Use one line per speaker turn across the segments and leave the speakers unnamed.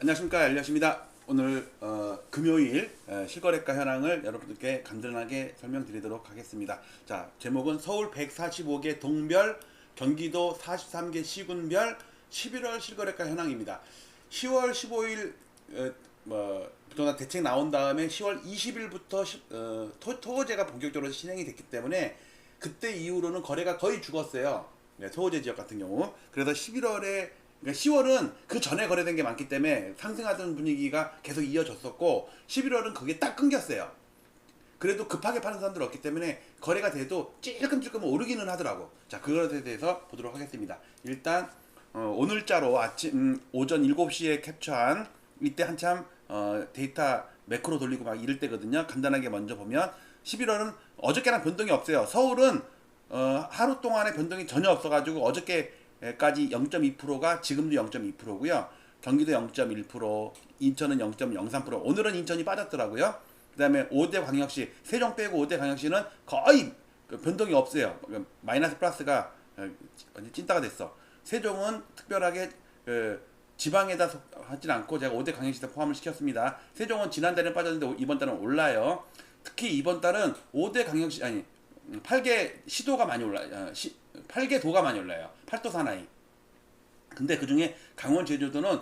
안녕하십니까, 엘리엇입니다. 오늘 금요일 실거래가 현황을 여러분들께 간단하게 설명드리도록 하겠습니다. 자, 제목은 서울 145개 동별, 경기도 43개 시군별 11월 실거래가 현황입니다. 10월 15일 부동산 대책 나온 다음에 10월 20일부터 토호제가 본격적으로 진행이 됐기 때문에 그때 이후로는 거래가 거의 죽었어요. 네, 토호제 지역 같은 경우. 그래서 11월에 그러니까 10월은 그 전에 거래된 게 많기 때문에 상승하던 분위기가 계속 이어졌었고 11월은 그게 딱 끊겼어요. 그래도 급하게 파는 사람들 없기 때문에 거래가 돼도 찔끔찔끔 오르기는 하더라고. 자, 그것에 대해서 보도록 하겠습니다. 일단 오늘자로 오전 7시에 캡처한 이때 한참 데이터 매크로 돌리고 막 이럴 때거든요. 간단하게 먼저 보면 11월은 어저께랑 변동이 없어요. 서울은 하루 동안에 변동이 전혀 없어가지고 어저께까지 0.2%가 지금도 0.2%고요. 경기도 0.1%, 인천은 0.03%. 오늘은 인천이 빠졌더라고요. 그 다음에 5대 광역시, 세종 빼고 5대 광역시는 거의 변동이 없어요. 마이너스 플러스가 찐따가 됐어. 세종은 특별하게 지방에다 하진 않고 제가 5대 광역시에 포함을 시켰습니다. 세종은 지난달에 빠졌는데 이번 달은 올라요. 특히 이번 달은 5대 광역시, 아니 8개 시도가 많이 올라요. 8개 도가 많이 올라요. 8도 사나이. 근데 그 중에 강원 제주도는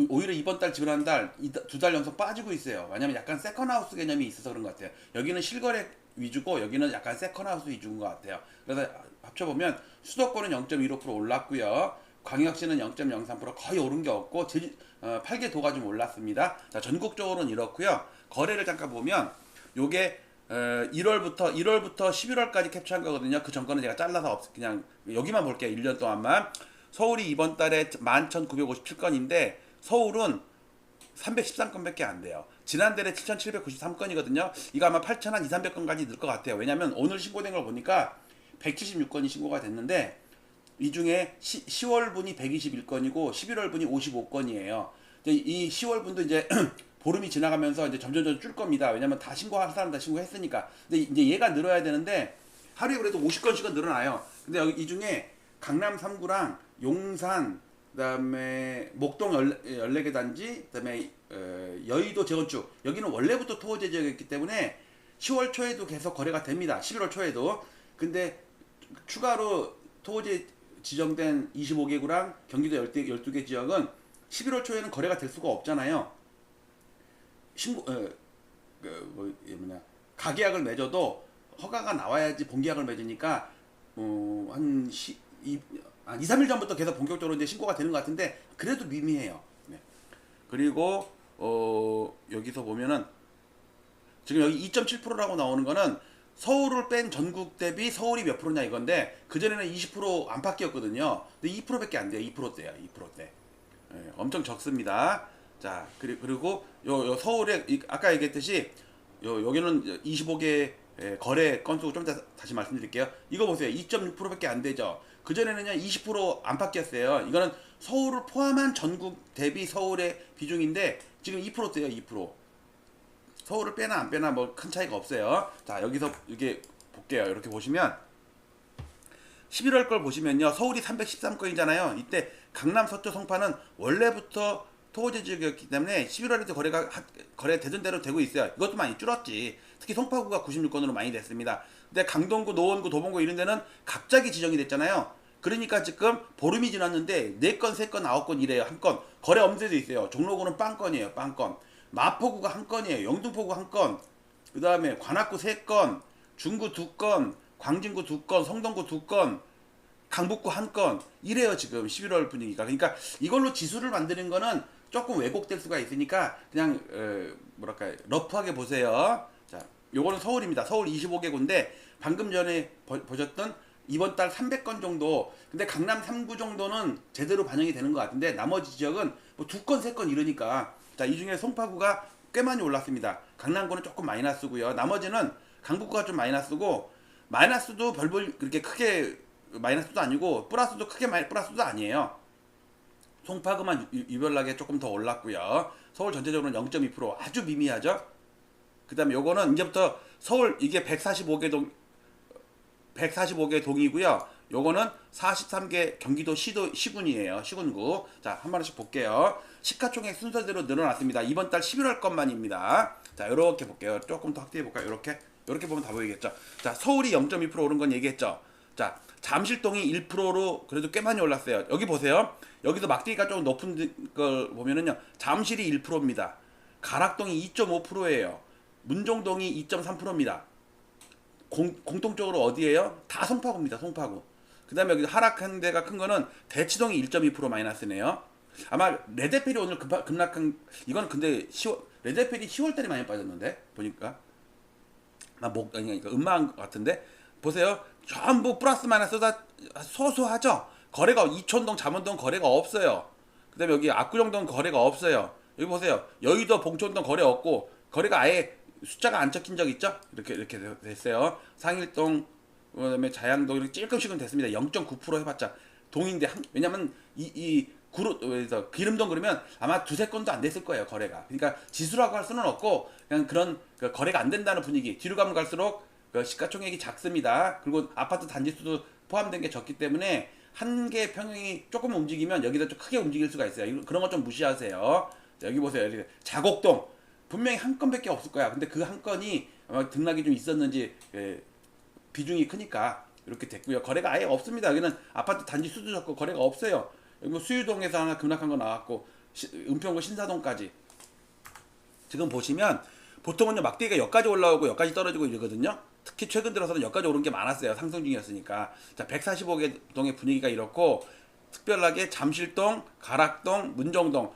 오히려 이번 달 지불하는 달, 2달 연속 빠지고 있어요. 왜냐면 약간 세컨하우스 개념이 있어서 그런 것 같아요. 여기는 실거래 위주고 여기는 약간 세컨하우스 위주인 것 같아요. 그래서 합쳐보면 수도권은 0.15% 올랐고요. 광역시는 0.03% 거의 오른 게 없고 8개 도가 좀 올랐습니다. 자, 전국적으로는 이렇고요. 거래를 잠깐 보면 요게 1월부터 11월까지 캡처한 거거든요. 그 전거는 제가 잘라서 그냥 여기만 볼게요. 1년 동안만. 서울이 이번 달에 11,957건인데 서울은 313건밖에 안 돼요. 지난달에 7,793건이거든요. 이거 아마 8,200건까지 늘 것 같아요. 왜냐면 오늘 신고된 걸 보니까 176건이 신고가 됐는데 이 중에 10월 분이 121건이고 11월 분이 55건이에요. 이 10월 분도 이제 보름이 지나가면서 이제 점점 줄 겁니다. 왜냐면 다 신고할 사람 다 신고했으니까. 근데 이제 얘가 늘어야 되는데 하루에 그래도 50건씩은 늘어나요. 근데 여기 이 중에 강남 3구랑 용산, 그다음에 목동 14개 단지, 그다음에 여의도 재건축. 여기는 원래부터 토호제 지역이었기 때문에 10월 초에도 계속 거래가 됩니다. 11월 초에도. 근데 추가로 토호제 지정된 25개구랑 경기도 12개 지역은 11월 초에는 거래가 될 수가 없잖아요. 가계약을 맺어도 허가가 나와야지 본계약을 맺으니까 한 2, 3일 전부터 계속 본격적으로 이제 신고가 되는 것 같은데 그래도 미미해요. 네. 그리고 여기서 보면은 지금 여기 2.7%라고 나오는 거는 서울을 뺀 전국 대비 서울이 몇 프로냐 이건데 그전에는 20% 안팎이었거든요. 근데 2%밖에 안 돼요. 2%대야. 2%대. 네, 엄청 적습니다. 자, 그리고 요 서울에 아까 얘기했듯이 여기는 25개 거래 건수 좀 다시 말씀드릴게요. 이거 보세요. 2.6%밖에 안 되죠. 그전에는요 20% 안팎이었어요. 이거는 서울을 포함한 전국 대비 서울의 비중인데 지금 2%대요. 2%. 서울을 빼나 안 빼나 뭐 큰 차이가 없어요. 자, 여기서 이게 볼게요. 이렇게 보시면 11월 걸 보시면요. 서울이 313건이잖아요. 이때 강남 서초 송파는 원래부터 토호제 지역이었기 때문에 11월에도 거래 되던 대로 되고 있어요. 이것도 많이 줄었지. 특히 송파구가 96건으로 많이 됐습니다. 근데 강동구, 노원구, 도봉구 이런 데는 갑자기 지정이 됐잖아요. 그러니까 지금 보름이 지났는데 4건, 3건, 9건 이래요. 한 건. 거래 없는 데도 있어요. 종로구는 빵건이에요. 빵건. 마포구가 한 건이에요. 영등포구 한 건. 그 다음에 관악구 3건, 중구 2건, 광진구 2건, 성동구 2건, 강북구 한 건. 이래요 지금 11월 분위기가. 그러니까 이걸로 지수를 만드는 거는 조금 왜곡될 수가 있으니까 그냥 뭐랄까 러프하게 보세요. 자, 요거는 서울입니다. 서울 25개구인데 방금 전에 보셨던 이번 달 300건 정도. 근데 강남 3구 정도는 제대로 반영이 되는 것 같은데 나머지 지역은 뭐 2건, 3건 이러니까. 자, 이 중에 송파구가 꽤 많이 올랐습니다. 강남구는 조금 마이너스고요. 나머지는 강북구가 좀 마이너스고 마이너스도 그렇게 크게 마이너스도 아니고 플러스도 크게 플러스도 아니에요. 송파구만 유별나게 조금 더 올랐고요. 서울 전체적으로는 0.2% 아주 미미하죠. 그 다음에 요거는 이제부터 서울 이게 145개 동 145개 동이고요. 요거는 43개 경기도 시군이에요. 시군구. 자, 한 번씩 볼게요. 시가총액 순서대로 늘어났습니다. 이번 달 11월 것만입니다. 자, 요렇게 볼게요. 조금 더 확대해 볼까요? 요렇게 보면 다 보이겠죠. 자, 서울이 0.2% 오른 건 얘기했죠. 자, 잠실동이 1%로 그래도 꽤 많이 올랐어요. 여기 보세요. 여기서 막대기가 조금 높은 걸 보면은요. 잠실이 1%입니다. 가락동이 2.5%예요. 문종동이 2.3%입니다. 공통적으로 어디예요? 다 송파구입니다. 송파구. 그 다음에 여기 하락한 데가 큰 거는 대치동이 1.2% 마이너스네요. 아마 레드필이 오늘 급락한, 이건 근데 레드필이 10월달에 많이 빠졌는데 보니까 아니 그러니까 음마한 것 같은데 보세요. 전부 플러스 마이너스 다 소소하죠. 거래가 이촌동 잠원동 거래가 없어요. 그 다음에 여기 압구정동 거래가 없어요. 여기 보세요. 여의도 봉촌동 거래 없고 거래가 아예 숫자가 안 적힌 적 있죠? 이렇게 됐어요. 상일동, 그다음에 자양동 이렇게 찔끔씩은 됐습니다. 0.9% 해봤자 동인데 왜냐면 그래서 기름동 그러면 아마 두세 건도 안 됐을 거예요 거래가. 그러니까 지수라고 할 수는 없고 그냥 그런 거래가 안 된다는 분위기. 뒤로 가면 갈수록 시가총액이 작습니다. 그리고 아파트 단지 수도 포함된 게 적기 때문에 한 개 평형이 조금 움직이면 여기다 좀 크게 움직일 수가 있어요. 그런 거 좀 무시하세요. 자, 여기 보세요. 여기 자곡동 분명히 한 건밖에 없을 거야. 근데 그 한 건이 아마 등락이 좀 있었는지 비중이 크니까 이렇게 됐고요. 거래가 아예 없습니다. 여기는 아파트 단지 수도 적고 거래가 없어요. 여기 뭐 수유동에서 하나 급락한 거 나왔고 은평구 신사동까지 지금 보시면 보통은요 막대기가 여기까지 올라오고 여기까지 떨어지고 이러거든요. 특히 최근 들어서는 여기까지 오른 게 많았어요. 상승 중이었으니까. 자, 145개 동의 분위기가 이렇고 특별하게 잠실동, 가락동, 문정동,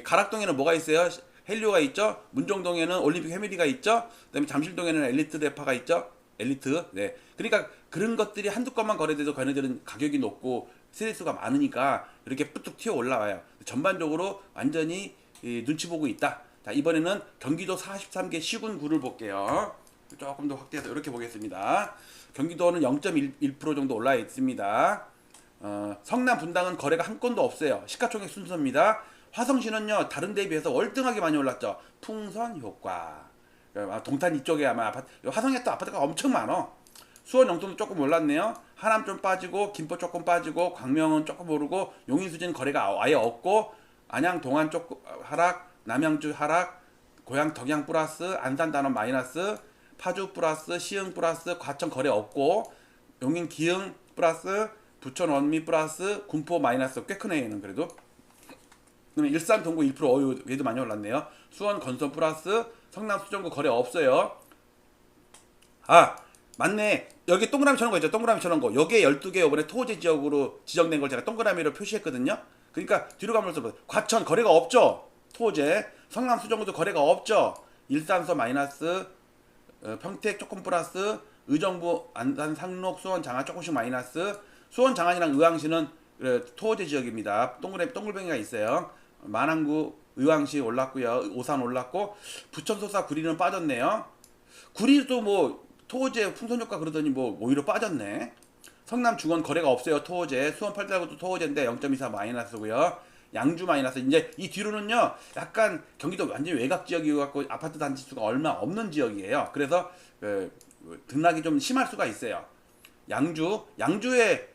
가락동에는 뭐가 있어요? 헬리오가 있죠. 문정동에는 올림픽 회밀리가 있죠. 그다음에 잠실동에는 엘리트 대파가 있죠. 엘리트. 네. 그러니까 그런 것들이 한두 건만 거래돼도 걔네들은 가격이 높고 세대수가 많으니까 이렇게 뚝뚝 튀어 올라와요. 전반적으로 완전히 눈치 보고 있다. 자, 이번에는 경기도 43개 시군구를 볼게요. 조금 더 확대해서 이렇게 보겠습니다. 경기도는 0.1% 정도 올라 있습니다. 성남 분당은 거래가 한 건도 없어요. 시가총액 순서입니다. 화성시는요 다른 데에 비해서 월등하게 많이 올랐죠. 풍선 효과. 동탄 이쪽에 아마 아파트, 화성에 또 아파트가 엄청 많어. 수원 영동도 조금 올랐네요. 하남 좀 빠지고 김포 조금 빠지고 광명은 조금 오르고 용인수지는 거래가 아예 없고 안양 동안 조금 하락, 남양주 하락, 고양 덕양 플러스, 안산 단원 마이너스, 파주 플러스, 시흥 플러스, 과천 거래 없고 용인 기흥 플러스, 부천 원미 플러스, 군포 마이너스. 꽤 크네 얘는 그래도. 그러면 일산 동구 1%, 어유 얘도 많이 올랐네요. 수원 건설 플러스, 성남 수정구 거래 없어요. 아 맞네. 여기 동그라미 쳐놓은 거 있죠. 동그라미 쳐놓은 거. 여기에 12개 이번에 토지 지역으로 지정된 걸 제가 동그라미로 표시했거든요. 그러니까 뒤로 가면서 과천 거래가 없죠. 토제. 성남 수정구도 거래가 없죠. 일산서 마이너스, 평택 조금 플러스, 의정부 안산 상록 수원 장안 조금씩 마이너스. 수원 장안이랑 의왕시는 토제 지역입니다. 동글뱅이가 있어요. 만안구 의왕시 올랐고요. 오산 올랐고 부천 소사 구리는 빠졌네요. 구리도 뭐 토호제 풍선효과 그러더니 뭐 오히려 빠졌네. 성남 중원 거래가 없어요. 토호제. 수원 팔달구도 토호제인데 0.24 마이너스고요. 양주 마이너스. 이제 이 뒤로는요 약간 경기도 완전히 외곽 지역이어갖고 아파트 단지 수가 얼마 없는 지역이에요. 그래서 등락이 좀 심할 수가 있어요. 양주에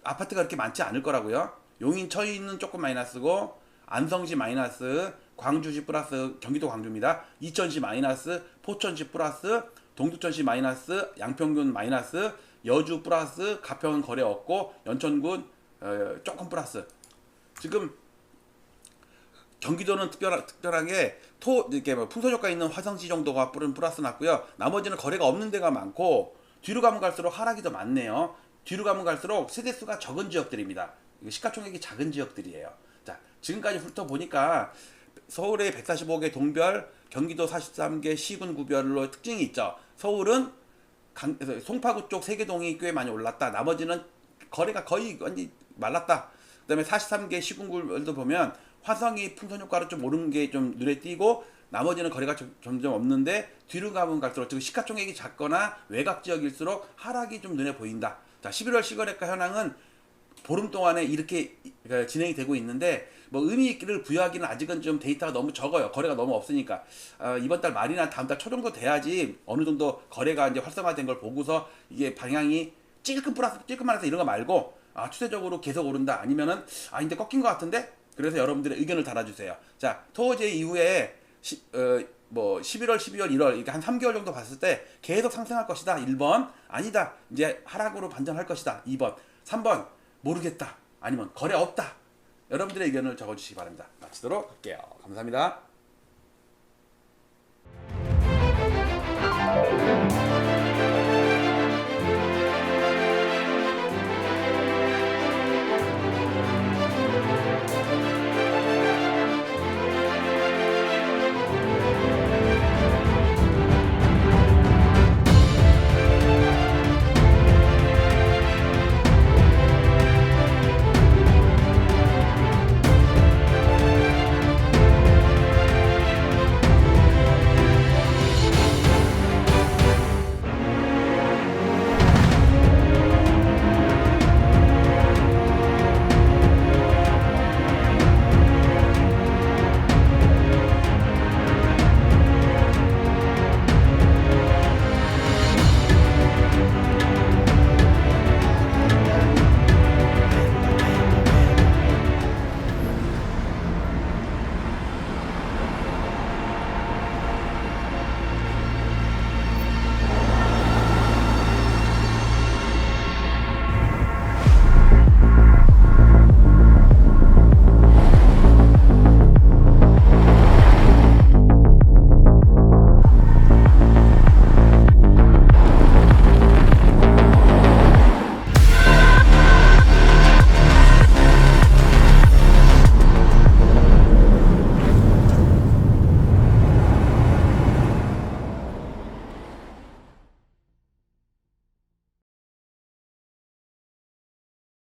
아파트가 그렇게 많지 않을 거라고요. 용인 처이는 조금 마이너스고 안성시 마이너스, 광주시 플러스, 경기도 광주입니다. 이천시 마이너스, 포천시 플러스, 동두천시 마이너스, 양평군 마이너스, 여주 플러스, 가평은 거래 없고 연천군 조금 플러스. 지금 경기도는 특별하게 이렇게 뭐 풍선효과 있는 화성시 정도가 플러스 났고요. 나머지는 거래가 없는 데가 많고 뒤로 가면 갈수록 하락이 더 많네요. 뒤로 가면 갈수록 세대수가 적은 지역들입니다. 시가총액이 작은 지역들이에요. 자, 지금까지 훑어보니까 서울의 145개 동별, 경기도 43개 시군 구별로 특징이 있죠. 서울은 송파구 쪽 3개 동이 꽤 많이 올랐다. 나머지는 거래가 거의 완전히 말랐다. 그 다음에 43개 시군 구별도 보면 화성이 풍선 효과로 좀 오른 게 좀 눈에 띄고 나머지는 거래가 점점 없는데 뒤로 가면 갈수록 지금 시가총액이 작거나 외곽 지역일수록 하락이 좀 눈에 보인다. 자, 11월 시거래가 현황은 보름 동안에 이렇게 진행이 되고 있는데 뭐 의미를 부여하기는 아직은 좀 데이터가 너무 적어요. 거래가 너무 없으니까 이번 달 말이나 다음 달 초 정도 돼야지 어느 정도 거래가 이제 활성화된 걸 보고서 이게 방향이 찔끔 플러스 찔끔 마이너스 이런 거 말고 추세적으로 계속 오른다 아니면은 이제 꺾인 것 같은데 그래서 여러분들의 의견을 달아주세요. 자 토어제 이후에 뭐 11월, 12월, 1월 이렇게 한 3개월 정도 봤을 때 계속 상승할 것이다. 1번 아니다. 이제 하락으로 반전할 것이다. 2번 3번 모르겠다. 아니면 거래 없다. 여러분들의 의견을 적어주시기 바랍니다. 마치도록 할게요. 감사합니다.